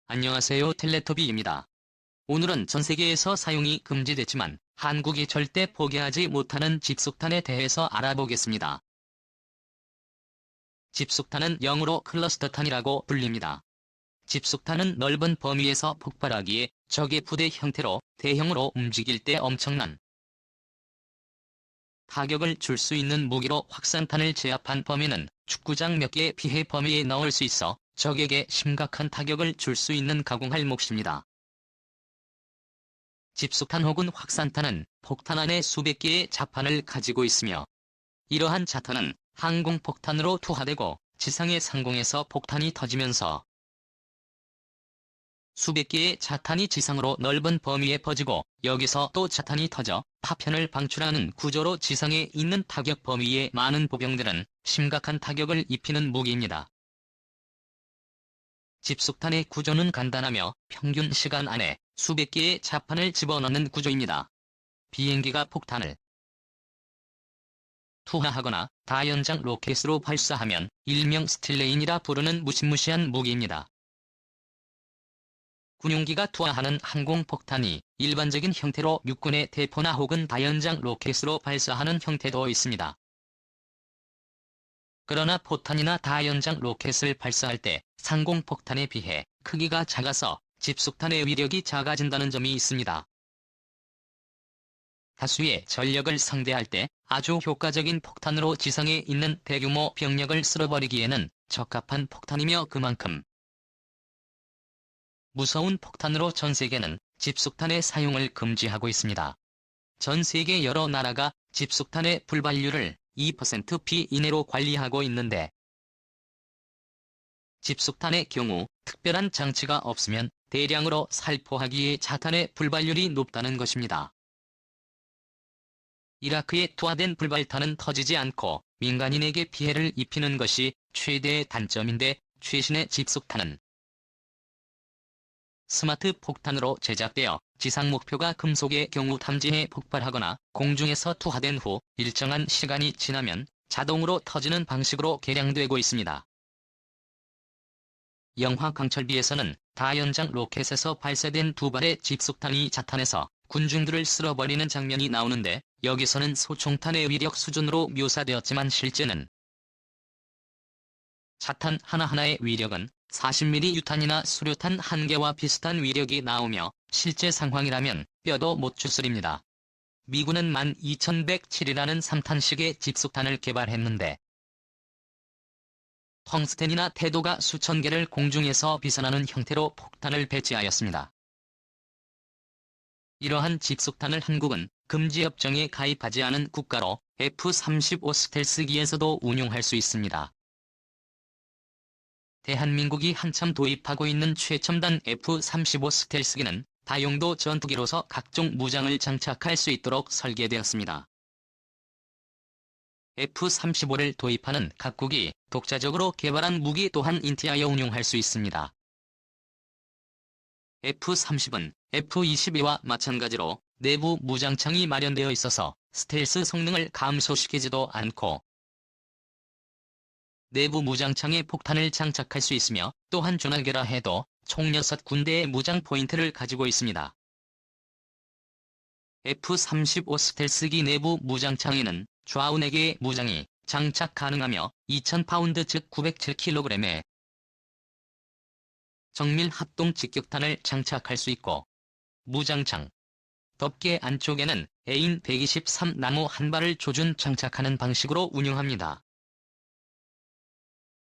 안녕하세요, 텔레토비입니다. 오늘은 전 세계에서 사용이 금지됐지만 한국이 절대 포기하지 못하는 집속탄에 대해서 알아보겠습니다. 집속탄은 영어로 클러스터탄이라고 불립니다. 집속탄은 넓은 범위에서 폭발하기에 적의 부대 형태로 대형으로 움직일 때 엄청난 타격을 줄 수 있는 무기로 확산탄을 제압한 범위는 축구장 몇 개의 피해 범위에 넣을 수 있어 적에게 심각한 타격을 줄 수 있는 가공할 몫입니다. 집속탄 혹은 확산탄은 폭탄 안에 수백 개의 자판을 가지고 있으며 이러한 자탄은 항공폭탄으로 투하되고 지상의 상공에서 폭탄이 터지면서 수백 개의 자탄이 지상으로 넓은 범위에 퍼지고 여기서 또 자탄이 터져 파편을 방출하는 구조로 지상에 있는 타격 범위에 많은 보병들은 심각한 타격을 입히는 무기입니다. 집속탄의 구조는 간단하며 평균 시간 안에 수백 개의 자판을 집어넣는 구조입니다. 비행기가 폭탄을 투하하거나 다연장 로켓으로 발사하면 일명 스틸레인이라 부르는 무시무시한 무기입니다. 군용기가 투하하는 항공폭탄이 일반적인 형태로 육군의 대포나 혹은 다연장 로켓으로 발사하는 형태도 있습니다. 그러나 포탄이나 다연장 로켓을 발사할 때 상공폭탄에 비해 크기가 작아서 집속탄의 위력이 작아진다는 점이 있습니다. 다수의 전력을 상대할 때 아주 효과적인 폭탄으로 지상에 있는 대규모 병력을 쓸어버리기에는 적합한 폭탄이며 그만큼 무서운 폭탄으로 전 세계는 집속탄의 사용을 금지하고 있습니다. 전 세계 여러 나라가 집속탄의 불발률을 2% 이내로 관리하고 있는데 집속탄의 경우 특별한 장치가 없으면 대량으로 살포하기에 자탄의 불발률이 높다는 것입니다. 이라크에 투하된 불발탄은 터지지 않고 민간인에게 피해를 입히는 것이 최대의 단점인데 최신의 집속탄은 스마트 폭탄으로 제작되어 지상 목표가 금속의 경우 탐지해 폭발하거나 공중에서 투하된 후 일정한 시간이 지나면 자동으로 터지는 방식으로 개량되고 있습니다. 영화 강철비에서는 다연장 로켓에서 발사된 두 발의 집속탄이 자탄에서 군중들을 쓸어버리는 장면이 나오는데 여기서는 소총탄의 위력 수준으로 묘사되었지만 실제는 자탄 하나하나의 위력은 40mm 유탄이나 수류탄 한 개와 비슷한 위력이 나오며 실제 상황이라면 뼈도 못 추스립니다. 미군은 12107이라는 3탄식의 집속탄을 개발했는데 텅스텐이나 태도가 수천 개를 공중에서 비산하는 형태로 폭탄을 배치하였습니다. 이러한 집속탄을 한국은 금지협정에 가입하지 않은 국가로 F-35 스텔스기에서도 운용할 수 있습니다. 대한민국이 한참 도입하고 있는 최첨단 F-35 스텔스기는 다용도 전투기로서 각종 무장을 장착할 수 있도록 설계되었습니다. F-35를 도입하는 각국이 독자적으로 개발한 무기 또한 인티하여 운용할 수 있습니다. F-30은 F-22와 마찬가지로 내부 무장창이 마련되어 있어서 스텔스 성능을 감소시키지도 않고 내부 무장창에 폭탄을 장착할 수 있으며 또한 조날개라 해도 총 6군데의 무장 포인트를 가지고 있습니다. F-35 스텔스기 내부 무장창에는 좌우 4개의 무장이 장착 가능하며 2000파운드 즉 907kg의 정밀 합동 직격탄을 장착할 수 있고 무장창 덮개 안쪽에는 AIM 123 나무 한 발을 조준 장착하는 방식으로 운영합니다.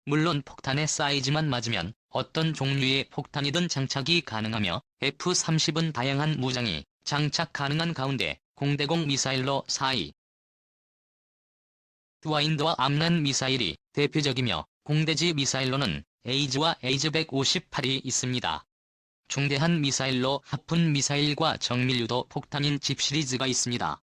물론 폭탄의 사이즈만 맞으면 어떤 종류의 폭탄이든 장착이 가능하며 F-30은 다양한 무장이 장착 가능한 가운데 공대공 미사일로 4.2 드와인드와 암란 미사일이 대표적이며 공대지 미사일로는 에이즈와 에이즈-158이 있습니다. 중대한 미사일로 하푼 미사일과 정밀유도 폭탄인 집 시리즈가 있습니다.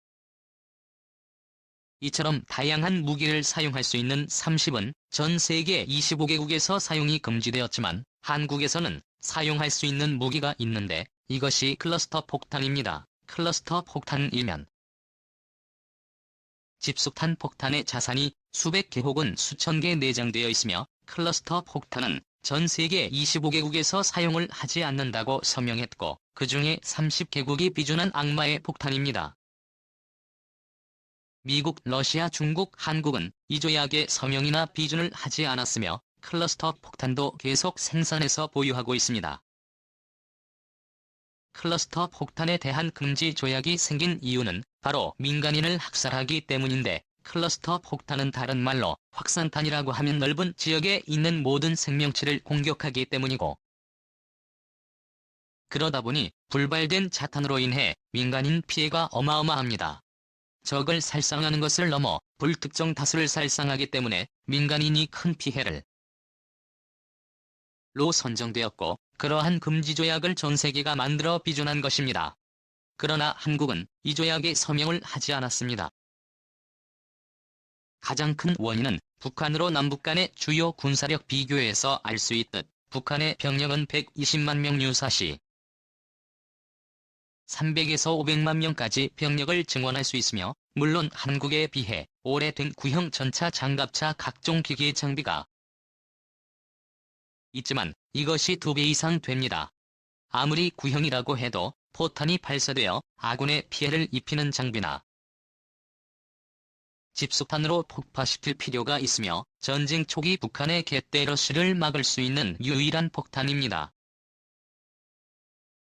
이처럼 다양한 무기를 사용할 수 있는 30은 전 세계 25개국에서 사용이 금지되었지만 한국에서는 사용할 수 있는 무기가 있는데 이것이 클러스터 폭탄입니다. 클러스터 폭탄이면 집속탄 폭탄의 자산이 수백 개 혹은 수천 개 내장되어 있으며 클러스터 폭탄은 전 세계 25개국에서 사용을 하지 않는다고 서명했고 그중에 30개국이 비준한 악마의 폭탄입니다. 미국, 러시아, 중국, 한국은 이 조약에 서명이나 비준을 하지 않았으며 클러스터 폭탄도 계속 생산해서 보유하고 있습니다. 클러스터 폭탄에 대한 금지 조약이 생긴 이유는 바로 민간인을 학살하기 때문인데 클러스터 폭탄은 다른 말로 확산탄이라고 하면 넓은 지역에 있는 모든 생명체를 공격하기 때문이고 그러다 보니 불발된 자탄으로 인해 민간인 피해가 어마어마합니다. 적을 살상하는 것을 넘어 불특정 다수를 살상하기 때문에 민간인이 큰 피해를 로 선정되었고 그러한 금지 조약을 전 세계가 만들어 비준한 것입니다. 그러나 한국은 이 조약에 서명을 하지 않았습니다. 가장 큰 원인은 북한으로 남북 간의 주요 군사력 비교에서 알 수 있듯 북한의 병력은 120만 명 유사시 300에서 500만 명까지 병력을 증원할 수 있으며 물론 한국에 비해 오래된 구형 전차 장갑차 각종 기기 장비가 있지만 이것이 2배 이상 됩니다. 아무리 구형이라고 해도 포탄이 발사되어 아군에 피해를 입히는 장비나 집속탄으로 폭파시킬 필요가 있으며 전쟁 초기 북한의 개떼 러쉬를 막을 수 있는 유일한 폭탄입니다.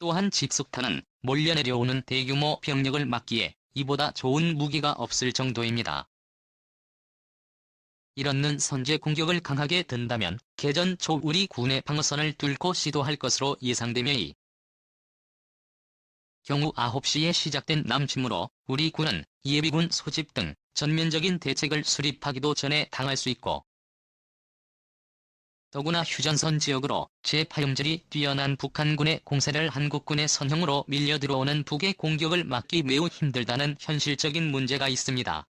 또한 집속탄은 몰려 내려오는 대규모 병력을 막기에 이보다 좋은 무기가 없을 정도입니다. 이렇는 선제 공격을 강하게 든다면 개전 초 우리 군의 방어선을 뚫고 시도할 것으로 예상되며 이 경우 9시에 시작된 남침으로 우리 군은 예비군 소집 등 전면적인 대책을 수립하기도 전에 당할 수 있고 더구나 휴전선 지역으로 재파용질이 뛰어난 북한군의 공세를 한국군의 선형으로 밀려 들어오는 북의 공격을 막기 매우 힘들다는 현실적인 문제가 있습니다.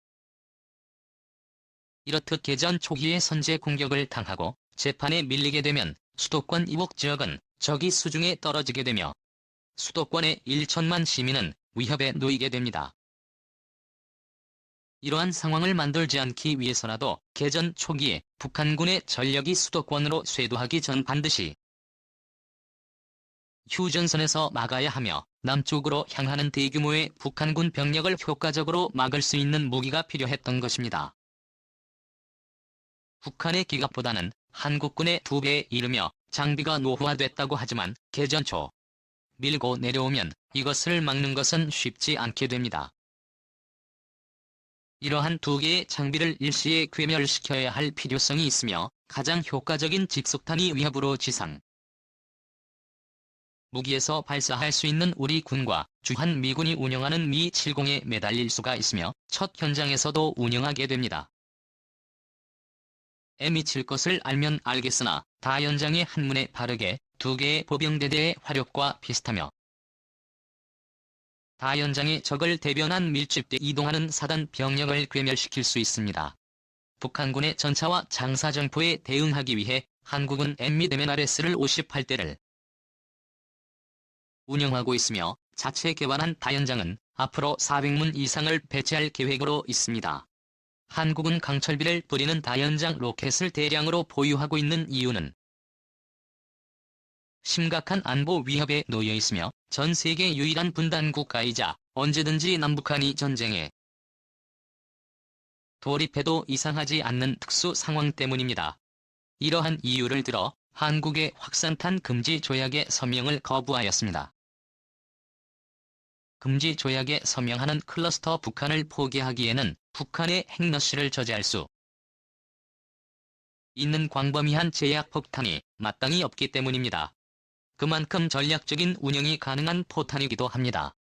이렇듯 개전 초기에 선제 공격을 당하고 재판에 밀리게 되면 수도권 이북 지역은 적이 수중에 떨어지게 되며 수도권의 1천만 시민은 위협에 놓이게 됩니다. 이러한 상황을 만들지 않기 위해서라도 개전 초기에 북한군의 전력이 수도권으로 쇄도하기 전 반드시 휴전선에서 막아야 하며 남쪽으로 향하는 대규모의 북한군 병력을 효과적으로 막을 수 있는 무기가 필요했던 것입니다. 북한의 기갑보다는 한국군의 2배에 이르며 장비가 노후화됐다고 하지만 개전 초 밀고 내려오면 이것을 막는 것은 쉽지 않게 됩니다. 이러한 2개의 장비를 일시에 괴멸시켜야 할 필요성이 있으며 가장 효과적인 집속탄이 위협으로 지상 무기에서 발사할 수 있는 우리 군과 주한 미군이 운영하는 미-70에 매달릴 수가 있으며 첫 현장에서도 운영하게 됩니다. 미칠 것을 알면 알겠으나 다연장의 한문에 바르게 2개의 보병대대의 화력과 비슷하며 다연장의 적을 대변한 밀집돼 이동하는 사단 병력을 괴멸시킬 수 있습니다. 북한군의 전차와 장사정포에 대응하기 위해 한국은 MMRS를 58대를 운영하고 있으며 자체 개발한 다연장은 앞으로 400문 이상을 배치할 계획으로 있습니다. 한국은 강철비를 뿌리는 다연장 로켓을 대량으로 보유하고 있는 이유는 심각한 안보 위협에 놓여 있으며 전 세계 유일한 분단 국가이자 언제든지 남북한이 전쟁에 돌입해도 이상하지 않는 특수 상황 때문입니다. 이러한 이유를 들어 한국의 확산탄 금지 조약에 서명을 거부하였습니다. 금지 조약에 서명하는 클러스터 북한을 포기하기에는 북한의 핵러쉬를 저지할 수 있는 광범위한 제약 폭탄이 마땅히 없기 때문입니다. 그만큼 전략적인 운영이 가능한 포탄이기도 합니다.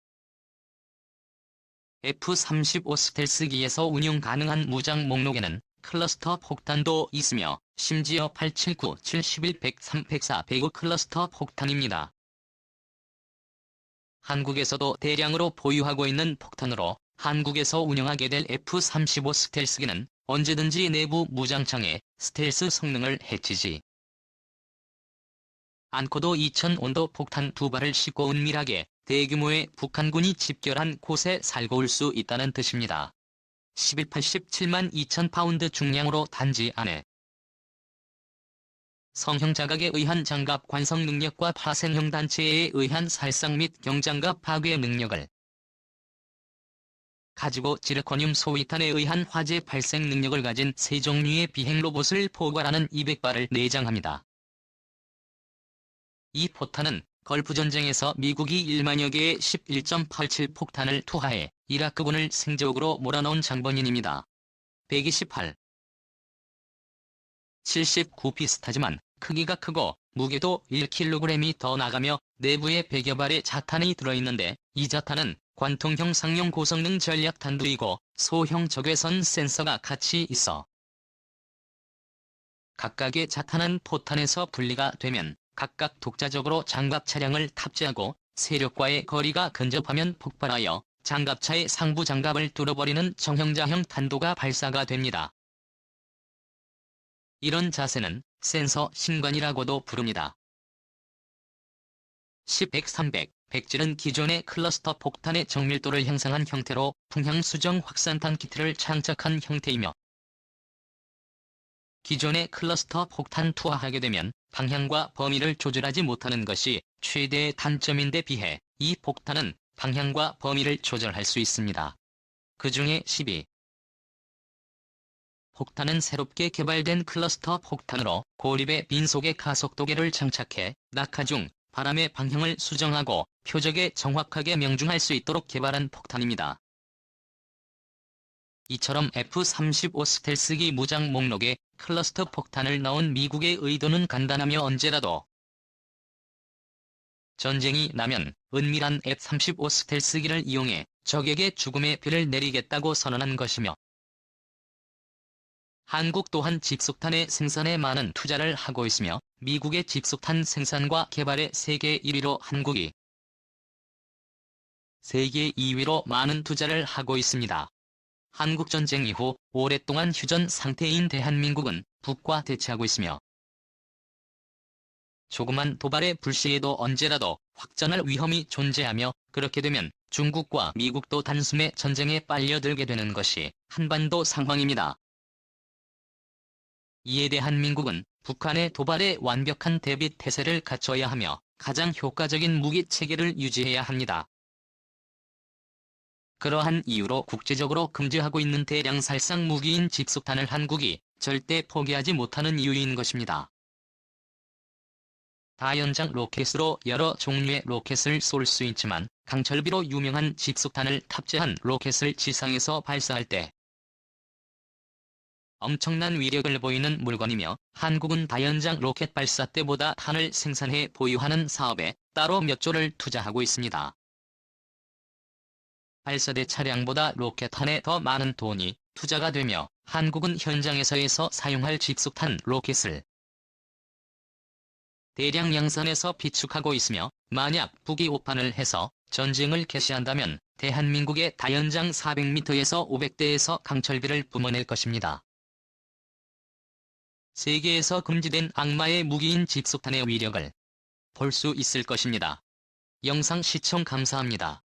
F-35 스텔스기에서 운용 가능한 무장 목록에는 클러스터 폭탄도 있으며 심지어 879, 71, 103, 104, 105 클러스터 폭탄입니다. 한국에서도 대량으로 보유하고 있는 폭탄으로 한국에서 운영하게 될 F-35 스텔스기는 언제든지 내부 무장창에 스텔스 성능을 해치지 않고도 2000온도 폭탄 2발을 싣고 은밀하게 대규모의 북한군이 집결한 곳에 살고 올 수 있다는 뜻입니다. 1187만 2000파운드 중량으로 단지 안에 성형 자각에 의한 장갑 관성 능력과 파생형 단체에 의한 살상 및 경장갑 파괴 능력을 가지고 지르코늄 소위탄에 의한 화재 발생 능력을 가진 세 종류의 비행 로봇을 포괄하는 200발을 내장합니다. 이 포탄은 걸프전쟁에서 미국이 1만여 개의 11.87 폭탄을 투하해 이라크군을 생적으로 몰아넣은 장본인입니다. 128. 79 비슷하지만 크기가 크고 무게도 1kg이 더 나가며 내부에 100여 발의 자탄이 들어있는데 이 자탄은 관통형 상용 고성능 전략 단두이고 소형 적외선 센서가 같이 있어 각각의 자탄은 포탄에서 분리가 되면 각각 독자적으로 장갑 차량을 탑재하고 세력과의 거리가 근접하면 폭발하여 장갑차의 상부 장갑을 뚫어버리는 정형자형 탄도가 발사가 됩니다. 이런 자세는 센서 신관이라고도 부릅니다. 10-100-300 백질은 기존의 클러스터 폭탄의 정밀도를 향상한 형태로 풍향 수정 확산탄 키트를 장착한 형태이며 기존의 클러스터 폭탄 투하하게 되면 방향과 범위를 조절하지 못하는 것이 최대의 단점인데 비해 이 폭탄은 방향과 범위를 조절할 수 있습니다. 그 중에 12 폭탄은 새롭게 개발된 클러스터 폭탄으로 고립의 빈속에 가속도계를 장착해 낙하 중 바람의 방향을 수정하고 표적에 정확하게 명중할 수 있도록 개발한 폭탄입니다. 이처럼 F-35 스텔스기 무장 목록에 클러스터 폭탄을 넣은 미국의 의도는 간단하며 언제라도 전쟁이 나면 은밀한 F-35 스텔스기를 이용해 적에게 죽음의 비를 내리겠다고 선언한 것이며 한국 또한 집속탄의 생산에 많은 투자를 하고 있으며 미국의 집속탄 생산과 개발에 세계 1위로 한국이 세계 2위로 많은 투자를 하고 있습니다. 한국전쟁 이후 오랫동안 휴전 상태인 대한민국은 북과 대치하고 있으며 조그만 도발의 불시에도 언제라도 확전할 위험이 존재하며 그렇게 되면 중국과 미국도 단숨에 전쟁에 빨려들게 되는 것이 한반도 상황입니다. 이에 대한민국은 북한의 도발에 완벽한 대비 태세를 갖춰야 하며 가장 효과적인 무기 체계를 유지해야 합니다. 그러한 이유로 국제적으로 금지하고 있는 대량 살상 무기인 집속탄을 한국이 절대 포기하지 못하는 이유인 것입니다. 다연장 로켓으로 여러 종류의 로켓을 쏠 수 있지만 강철비로 유명한 집속탄을 탑재한 로켓을 지상에서 발사할 때 엄청난 위력을 보이는 물건이며 한국은 다연장 로켓 발사 때보다 탄을 생산해 보유하는 사업에 따로 몇 조를 투자하고 있습니다. 발사대 차량보다 로켓탄에 더 많은 돈이 투자가 되며 한국은 현장에서에서 사용할 집속탄 로켓을 대량 양산해서 비축하고 있으며 만약 북이 오판을 해서 전쟁을 개시한다면 대한민국의 다연장 400m에서 500대에서 강철비를 뿜어낼 것입니다. 세계에서 금지된 악마의 무기인 집속탄의 위력을 볼 수 있을 것입니다. 영상 시청 감사합니다.